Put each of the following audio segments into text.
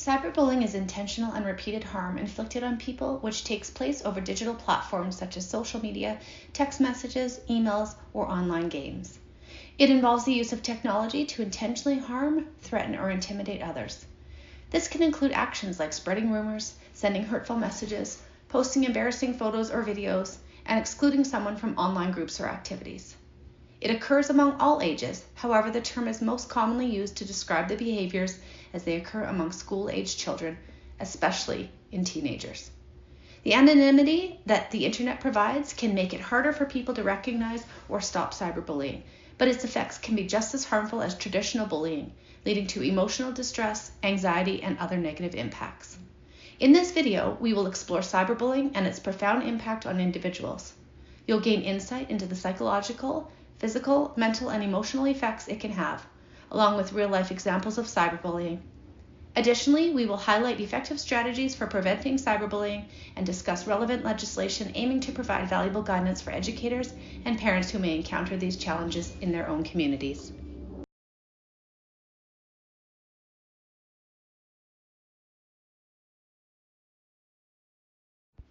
Cyberbullying is intentional and repeated harm inflicted on people which takes place over digital platforms such as social media, text messages, emails, or online games. It involves the use of technology to intentionally harm, threaten, or intimidate others. This can include actions like spreading rumors, sending hurtful messages, posting embarrassing photos or videos, and excluding someone from online groups or activities. It occurs among all ages, however, the term is most commonly used to describe the behaviors as they occur among school-aged children, especially in teenagers. The anonymity that the internet provides can make it harder for people to recognize or stop cyberbullying, but its effects can be just as harmful as traditional bullying, leading to emotional distress, anxiety, and other negative impacts. In this video, we will explore cyberbullying and its profound impact on individuals. You'll gain insight into the psychological, physical, mental, and emotional effects it can have, along with real-life examples of cyberbullying. Additionally, we will highlight effective strategies for preventing cyberbullying and discuss relevant legislation aiming to provide valuable guidance for educators and parents who may encounter these challenges in their own communities.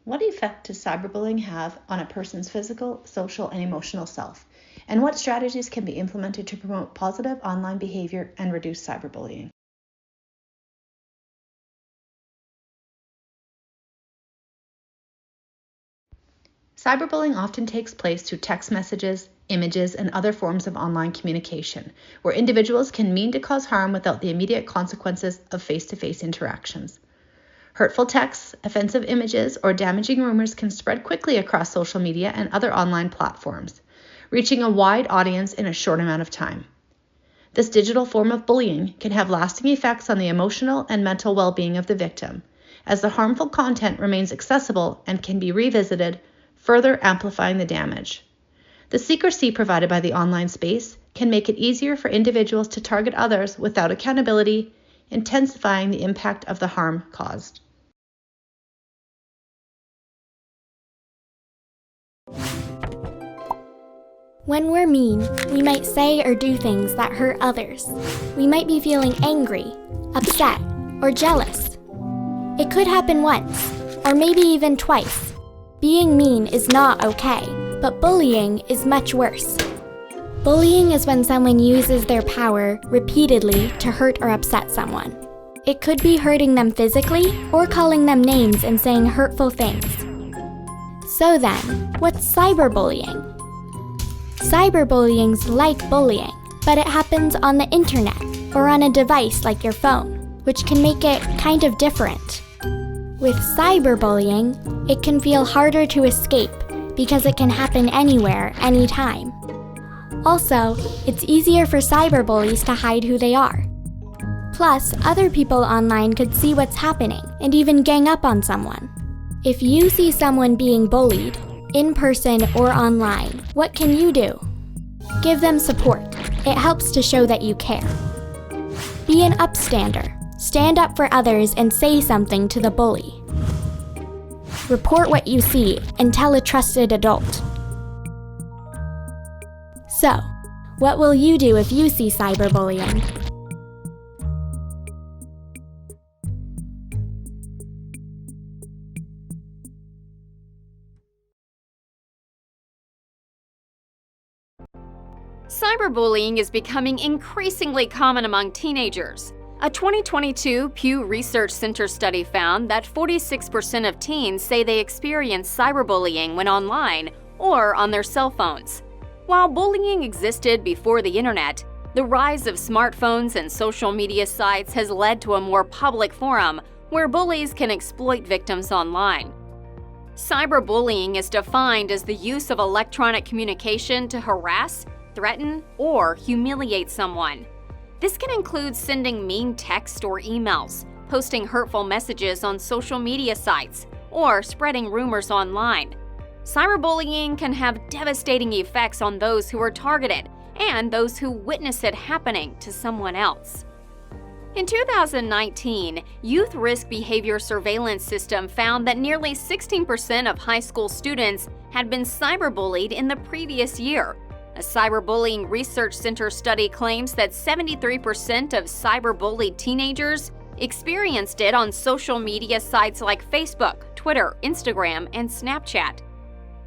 What effect does cyberbullying have on a person's physical, social, and emotional self? And what strategies can be implemented to promote positive online behavior and reduce cyberbullying? Cyberbullying often takes place through text messages, images, and other forms of online communication, where individuals can mean to cause harm without the immediate consequences of face-to-face interactions. Hurtful texts, offensive images, or damaging rumors can spread quickly across social media and other online platforms, reaching a wide audience in a short amount of time. This digital form of bullying can have lasting effects on the emotional and mental well-being of the victim, as the harmful content remains accessible and can be revisited, further amplifying the damage. The secrecy provided by the online space can make it easier for individuals to target others without accountability, intensifying the impact of the harm caused. When we're mean, we might say or do things that hurt others. We might be feeling angry, upset, or jealous. It could happen once, or maybe even twice. Being mean is not okay, but bullying is much worse. Bullying is when someone uses their power repeatedly to hurt or upset someone. It could be hurting them physically or calling them names and saying hurtful things. So then, what's cyberbullying? Cyberbullying's like bullying, but it happens on the internet or on a device like your phone, which can make it kind of different. With cyberbullying, it can feel harder to escape because it can happen anywhere, anytime. Also, it's easier for cyberbullies to hide who they are. Plus, other people online could see what's happening and even gang up on someone. If you see someone being bullied, in person or online, what can you do? Give them support. It helps to show that you care. Be an upstander. Stand up for others and say something to the bully. Report what you see and tell a trusted adult. So, what will you do if you see cyberbullying? Cyberbullying is becoming increasingly common among teenagers. A 2022 Pew Research Center study found that 46% of teens say they experience cyberbullying when online or on their cell phones. While bullying existed before the internet, the rise of smartphones and social media sites has led to a more public forum where bullies can exploit victims online. Cyberbullying is defined as the use of electronic communication to harass, threaten, or humiliate someone. This can include sending mean text or emails, posting hurtful messages on social media sites, or spreading rumors online. Cyberbullying can have devastating effects on those who are targeted and those who witness it happening to someone else. In 2019, Youth Risk Behavior Surveillance System found that nearly 16% of high school students had been cyberbullied in the previous year. A Cyberbullying Research Center study claims that 73% of cyberbullied teenagers experienced it on social media sites like Facebook, Twitter, Instagram, and Snapchat.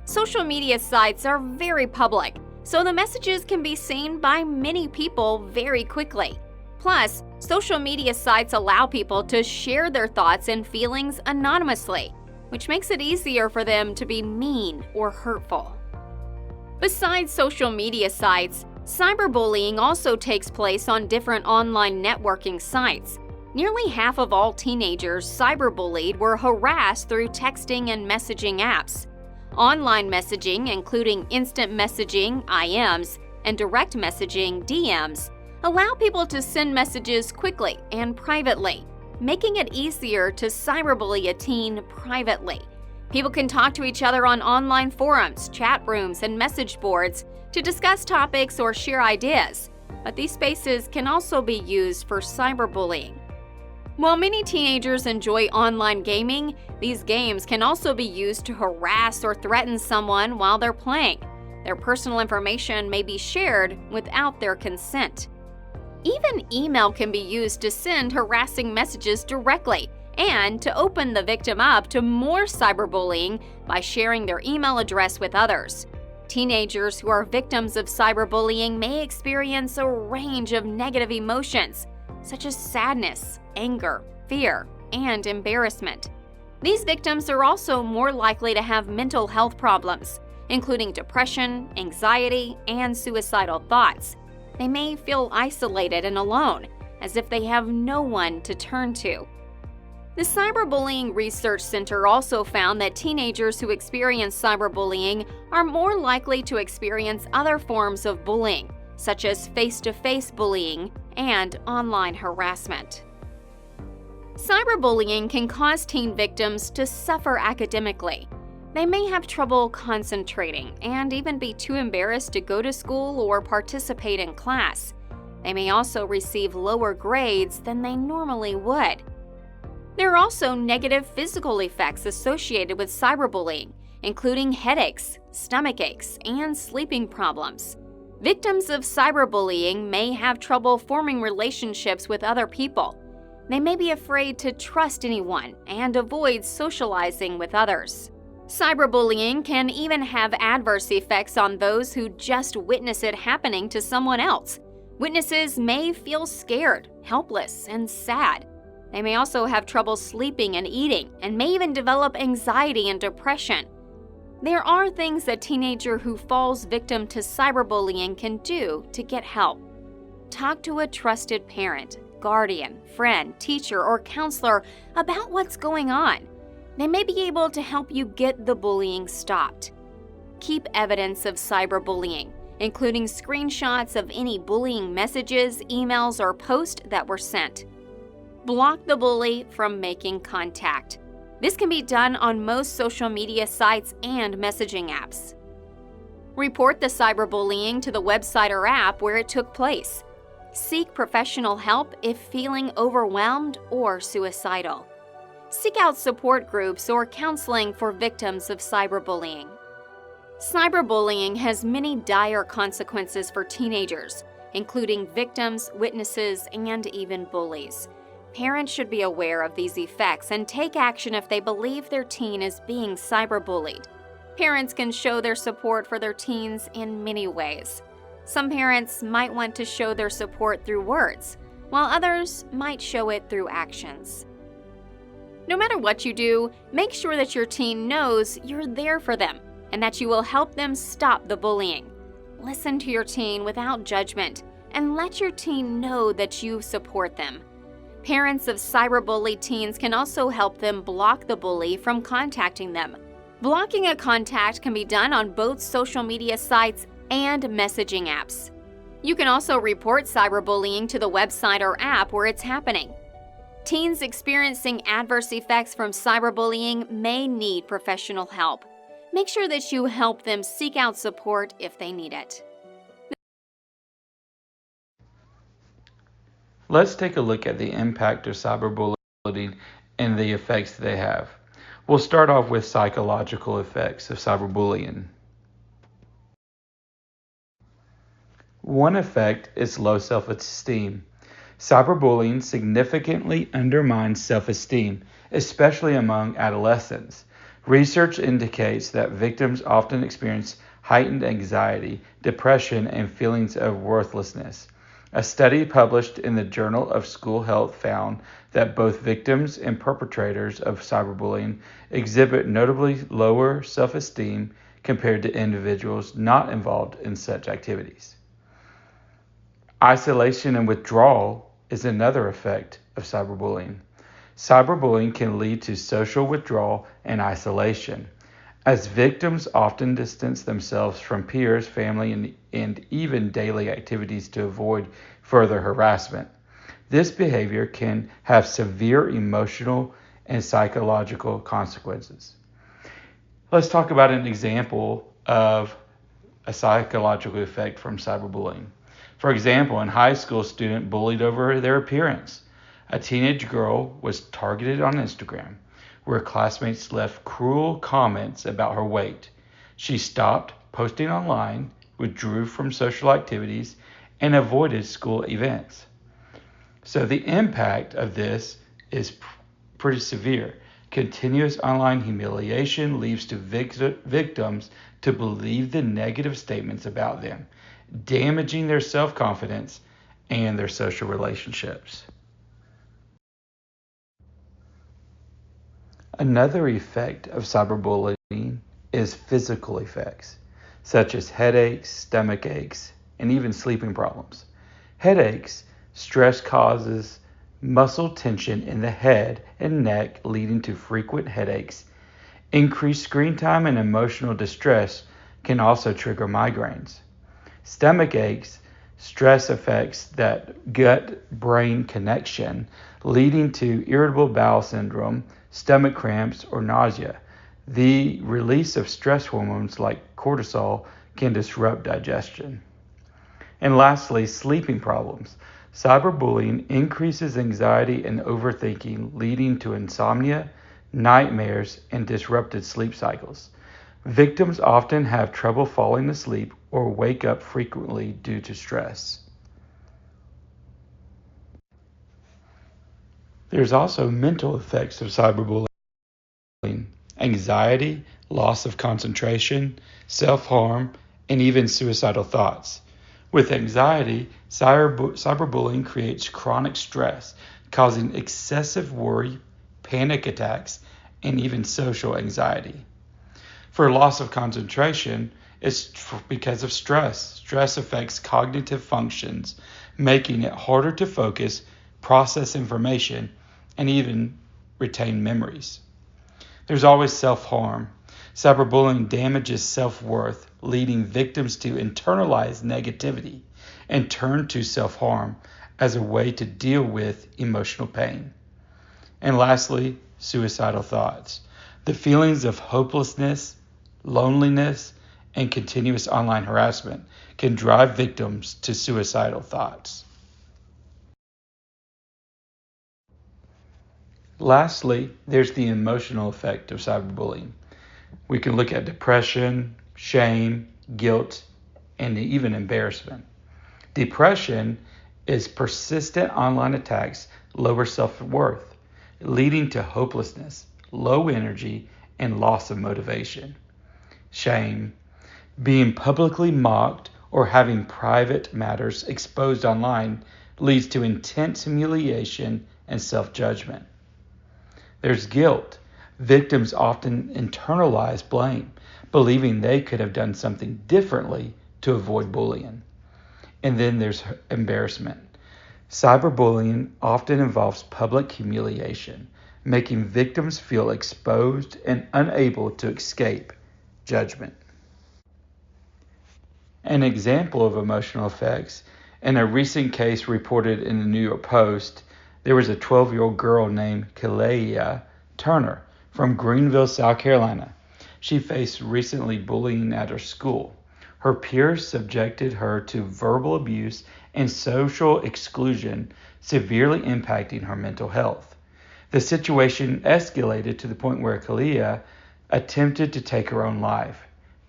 Social media sites are very public, so the messages can be seen by many people very quickly. Plus, social media sites allow people to share their thoughts and feelings anonymously, which makes it easier for them to be mean or hurtful. Besides social media sites, cyberbullying also takes place on different online networking sites. Nearly half of all teenagers cyberbullied were harassed through texting and messaging apps. Online messaging, including instant messaging, IMs, and direct messaging, DMs, allow people to send messages quickly and privately, making it easier to cyberbully a teen privately. People can talk to each other on online forums, chat rooms, and message boards to discuss topics or share ideas, but these spaces can also be used for cyberbullying. While many teenagers enjoy online gaming, these games can also be used to harass or threaten someone while they're playing. Their personal information may be shared without their consent. Even email can be used to send harassing messages directly and to open the victim up to more cyberbullying by sharing their email address with others. Teenagers who are victims of cyberbullying may experience a range of negative emotions, such as sadness, anger, fear, and embarrassment. These victims are also more likely to have mental health problems, including depression, anxiety, and suicidal thoughts. They may feel isolated and alone, as if they have no one to turn to. The Cyberbullying Research Center also found that teenagers who experience cyberbullying are more likely to experience other forms of bullying, such as face-to-face bullying and online harassment. Cyberbullying can cause teen victims to suffer academically. They may have trouble concentrating and even be too embarrassed to go to school or participate in class. They may also receive lower grades than they normally would. There are also negative physical effects associated with cyberbullying, including headaches, stomach aches, and sleeping problems. Victims of cyberbullying may have trouble forming relationships with other people. They may be afraid to trust anyone and avoid socializing with others. Cyberbullying can even have adverse effects on those who just witness it happening to someone else. Witnesses may feel scared, helpless, and sad. They may also have trouble sleeping and eating, and may even develop anxiety and depression. There are things a teenager who falls victim to cyberbullying can do to get help. Talk to a trusted parent, guardian, friend, teacher, or counselor about what's going on. They may be able to help you get the bullying stopped. Keep evidence of cyberbullying, including screenshots of any bullying messages, emails, or posts that were sent. Block the bully from making contact. This can be done on most social media sites and messaging apps. Report the cyberbullying to the website or app where it took place. Seek professional help if feeling overwhelmed or suicidal. Seek out support groups or counseling for victims of cyberbullying. Cyberbullying has many dire consequences for teenagers, including victims, witnesses, and even bullies. Parents should be aware of these effects and take action if they believe their teen is being cyberbullied. Parents can show their support for their teens in many ways. Some parents might want to show their support through words, while others might show it through actions. No matter what you do, make sure that your teen knows you're there for them and that you will help them stop the bullying. Listen to your teen without judgment and let your teen know that you support them. Parents of cyberbullied teens can also help them block the bully from contacting them. Blocking a contact can be done on both social media sites and messaging apps. You can also report cyberbullying to the website or app where it's happening. Teens experiencing adverse effects from cyberbullying may need professional help. Make sure that you help them seek out support if they need it. Let's take a look at the impact of cyberbullying and the effects they have. We'll start off with psychological effects of cyberbullying. One effect is low self-esteem. Cyberbullying significantly undermines self-esteem, especially among adolescents. Research indicates that victims often experience heightened anxiety, depression, and feelings of worthlessness. A study published in the Journal of School Health found that both victims and perpetrators of cyberbullying exhibit notably lower self-esteem compared to individuals not involved in such activities. Isolation and withdrawal is another effect of cyberbullying. Cyberbullying can lead to social withdrawal and isolation, as victims often distance themselves from peers, family, and even daily activities to avoid further harassment. This behavior can have severe emotional and psychological consequences. Let's talk about an example of a psychological effect from cyberbullying. For example, a high school student bullied over their appearance. A teenage girl was targeted on Instagram, where classmates left cruel comments about her weight. She stopped posting online, withdrew from social activities, and avoided school events. So the impact of this is pretty severe. Continuous online humiliation leads to victims to believe the negative statements about them, damaging their self-confidence and their social relationships. Another effect of cyberbullying is physical effects, such as headaches, stomach aches, and even sleeping problems. Headaches, stress causes muscle tension in the head and neck, leading to frequent headaches. Increased screen time and emotional distress can also trigger migraines. Stomach aches, stress affects that gut-brain connection, leading to irritable bowel syndrome, stomach cramps, or nausea. The release of stress hormones like cortisol can disrupt digestion. And lastly, sleeping problems. Cyberbullying increases anxiety and overthinking, leading to insomnia, nightmares, and disrupted sleep cycles. Victims often have trouble falling asleep or wake up frequently due to stress. There's also mental effects of cyberbullying: anxiety, loss of concentration, self-harm, and even suicidal thoughts. With anxiety, cyberbullying creates chronic stress, causing excessive worry, panic attacks, and even social anxiety. For loss of concentration, it's because of stress. Stress affects cognitive functions, making it harder to focus, process information, and even retain memories. There's always self-harm. Cyberbullying damages self-worth, leading victims to internalize negativity and turn to self-harm as a way to deal with emotional pain. And lastly, suicidal thoughts. The feelings of hopelessness, loneliness, and continuous online harassment can drive victims to suicidal thoughts. Lastly, there's the emotional effect of cyberbullying. We can look at depression, shame, guilt, and even embarrassment. Depression is persistent online attacks lower self-worth, leading to hopelessness, low energy, and loss of motivation. Shame, being publicly mocked or having private matters exposed online, leads to intense humiliation and self-judgment. There's guilt. Victims often internalize blame, believing they could have done something differently to avoid bullying. And then there's embarrassment. Cyberbullying often involves public humiliation, making victims feel exposed and unable to escape judgment. An example of emotional effects: in a recent case reported in the New York Post, there was a 12-year-old girl named Kalea Turner from Greenville, South Carolina. She faced recently bullying at her school. Her peers subjected her to verbal abuse and social exclusion, severely impacting her mental health. The situation escalated to the point where Kalea attempted to take her own life.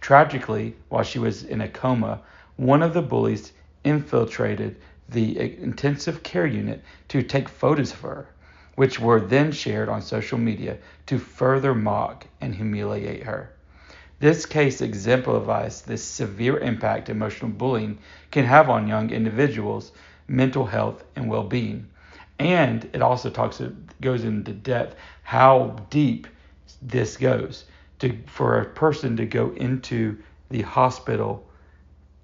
Tragically, while she was in a coma, one of the bullies infiltrated the intensive care unit to take photos of her, which were then shared on social media to further mock and humiliate her. This case exemplifies the severe impact emotional bullying can have on young individuals' mental health and well-being. And it also goes into depth how deep this goes. For a person to go into the hospital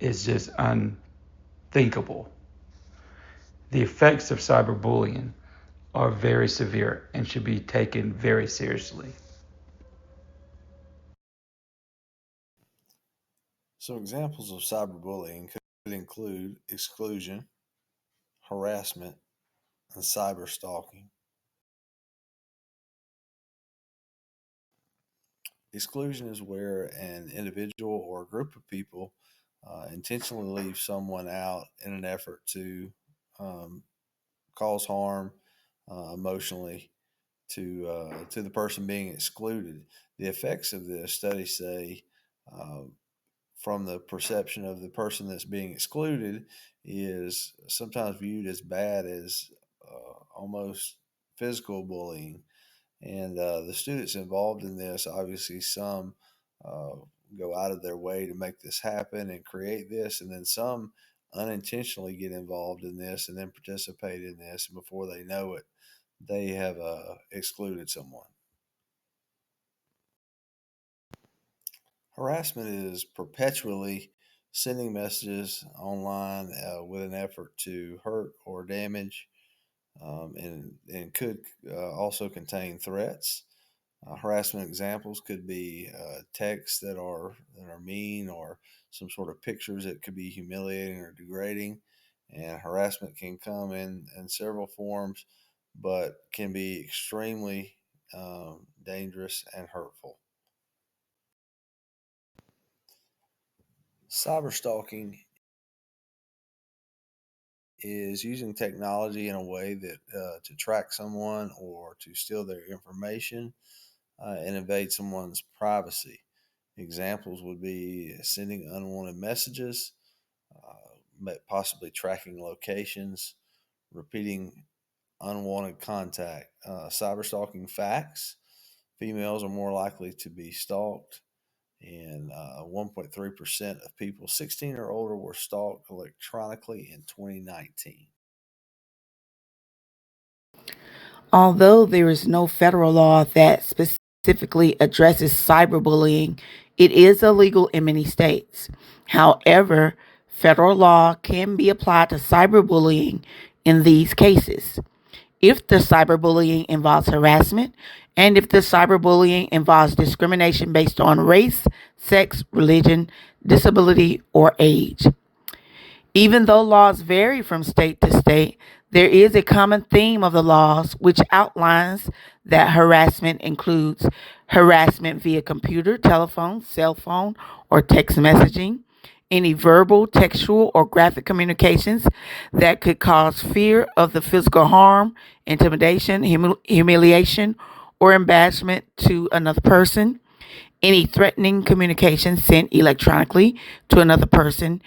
is just unthinkable. The effects of cyberbullying are very severe and should be taken very seriously. So examples of cyberbullying could include exclusion, harassment, and cyber stalking. Exclusion is where an individual or a group of people intentionally leave someone out in an effort to um, cause harm emotionally to the person being excluded. The effects of this, studies say, uh, from the perception of the person that's being excluded, is sometimes viewed as bad as almost physical bullying. And the students involved in this, obviously, some uh, go out of their way to make this happen and create this, and then some unintentionally get involved in this and then participate in this, and before they know it, they have excluded someone. Harassment is perpetually sending messages online with an effort to hurt or damage, and could also contain threats. Harassment examples could be texts that are mean, or some sort of pictures that could be humiliating or degrading. And harassment can come in several forms, but can be extremely dangerous and hurtful. Cyber stalking is using technology in a way that to track someone or to steal their information and invade someone's privacy. Examples would be sending unwanted messages, possibly tracking locations, repeating unwanted contact. Cyber stalking facts: females are more likely to be stalked, and 1.3% of people 16 or older were stalked electronically in 2019. Although there is no federal law that specifically addresses cyberbullying, it is illegal in many states. However, federal law can be applied to cyberbullying in these cases. If the cyberbullying involves harassment, and if the cyberbullying involves discrimination based on race, sex, religion, disability, or age. Even though laws vary from state to state, there is a common theme of the laws which outlines that harassment includes harassment via computer, telephone, cell phone, or text messaging, any verbal, textual, or graphic communications that could cause fear of the physical harm, intimidation, humiliation, or embarrassment to another person, any threatening communication sent electronically to another person,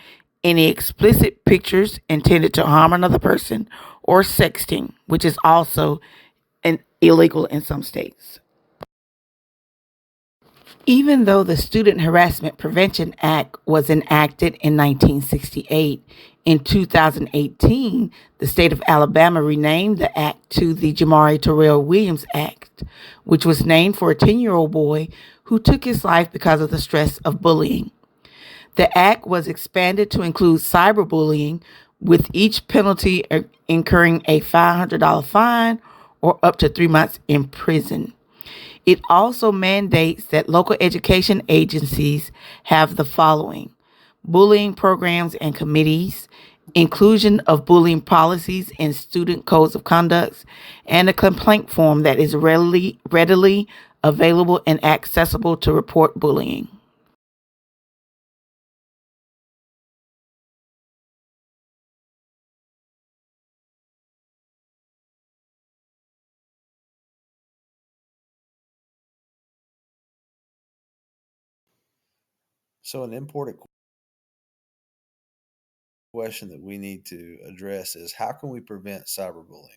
any explicit pictures intended to harm another person, or sexting, which is also illegal in some states. Even though the Student Harassment Prevention Act was enacted in 1968, in 2018, the state of Alabama renamed the act to the Jamari Terrell Williams Act, which was named for a 10-year-old boy who took his life because of the stress of bullying. The act was expanded to include cyberbullying, with each penalty incurring a $500 fine or up to 3 months in prison. It also mandates that local education agencies have the following: bullying programs and committees, inclusion of bullying policies in student codes of conduct, and a complaint form that is readily available and accessible to report bullying. So, an important question that we need to address is, how can we prevent cyberbullying?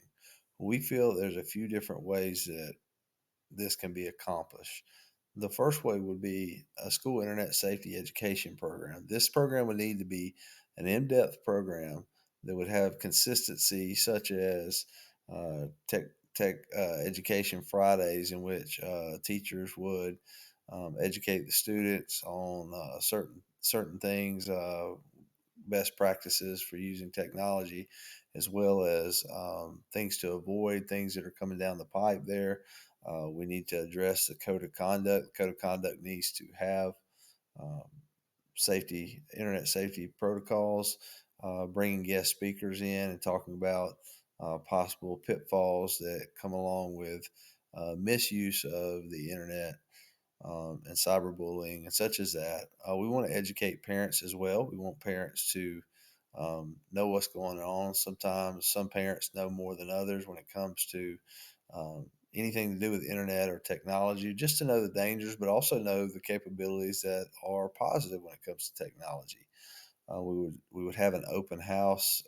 We feel there's a few different ways that this can be accomplished. The first way would be a school internet safety education program. This program would need to be an in-depth program that would have consistency, such as tech education Fridays, in which teachers would educate the students on certain things, best practices for using technology, as well as things to avoid, things that are coming down the pipe there. We need to address the code of conduct. The code of conduct needs to have um, internet safety protocols, bringing guest speakers in and talking about possible pitfalls that come along with misuse of the internet and cyberbullying and such as that. We want to educate parents as well. We want parents to know what's going on. Sometimes some parents know more than others when it comes to anything to do with the internet or technology, just to know the dangers, but also know the capabilities that are positive when it comes to technology. We would have an open house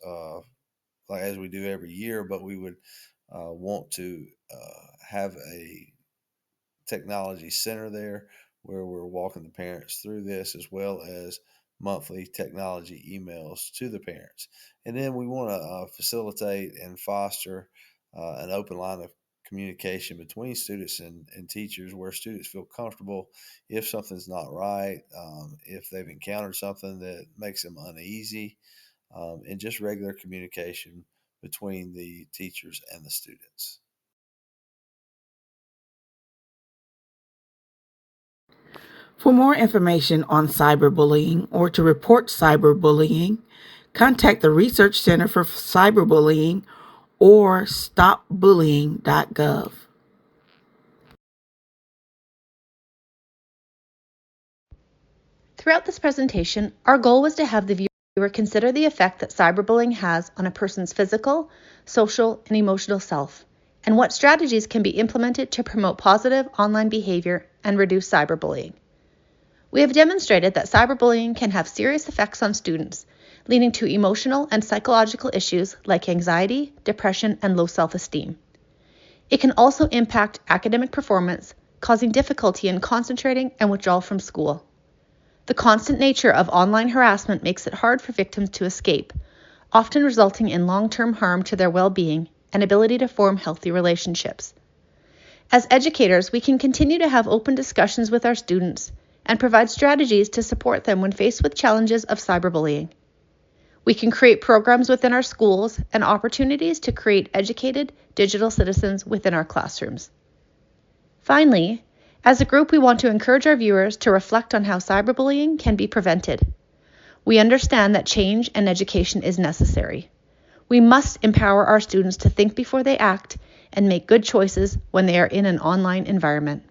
like as we do every year, but we would want to have a technology center there where we're walking the parents through this, as well as monthly technology emails to the parents. And then we want to facilitate and foster an open line of communication between students and teachers, where students feel comfortable if something's not right, if they've encountered something that makes them uneasy, and just regular communication between the teachers and the students. For more information on cyberbullying or to report cyberbullying, contact the Research Center for Cyberbullying or stopbullying.gov. Throughout this presentation, our goal was to have the viewer consider the effect that cyberbullying has on a person's physical, social, and emotional self, and what strategies can be implemented to promote positive online behavior and reduce cyberbullying. We have demonstrated that cyberbullying can have serious effects on students, leading to emotional and psychological issues like anxiety, depression, and low self-esteem. It can also impact academic performance, causing difficulty in concentrating and withdrawal from school. The constant nature of online harassment makes it hard for victims to escape, often resulting in long-term harm to their well-being and ability to form healthy relationships. As educators, we can continue to have open discussions with our students and provide strategies to support them when faced with challenges of cyberbullying. We can create programs within our schools and opportunities to create educated digital citizens within our classrooms. Finally, as a group, we want to encourage our viewers to reflect on how cyberbullying can be prevented. We understand that change and education is necessary. We must empower our students to think before they act and make good choices when they are in an online environment.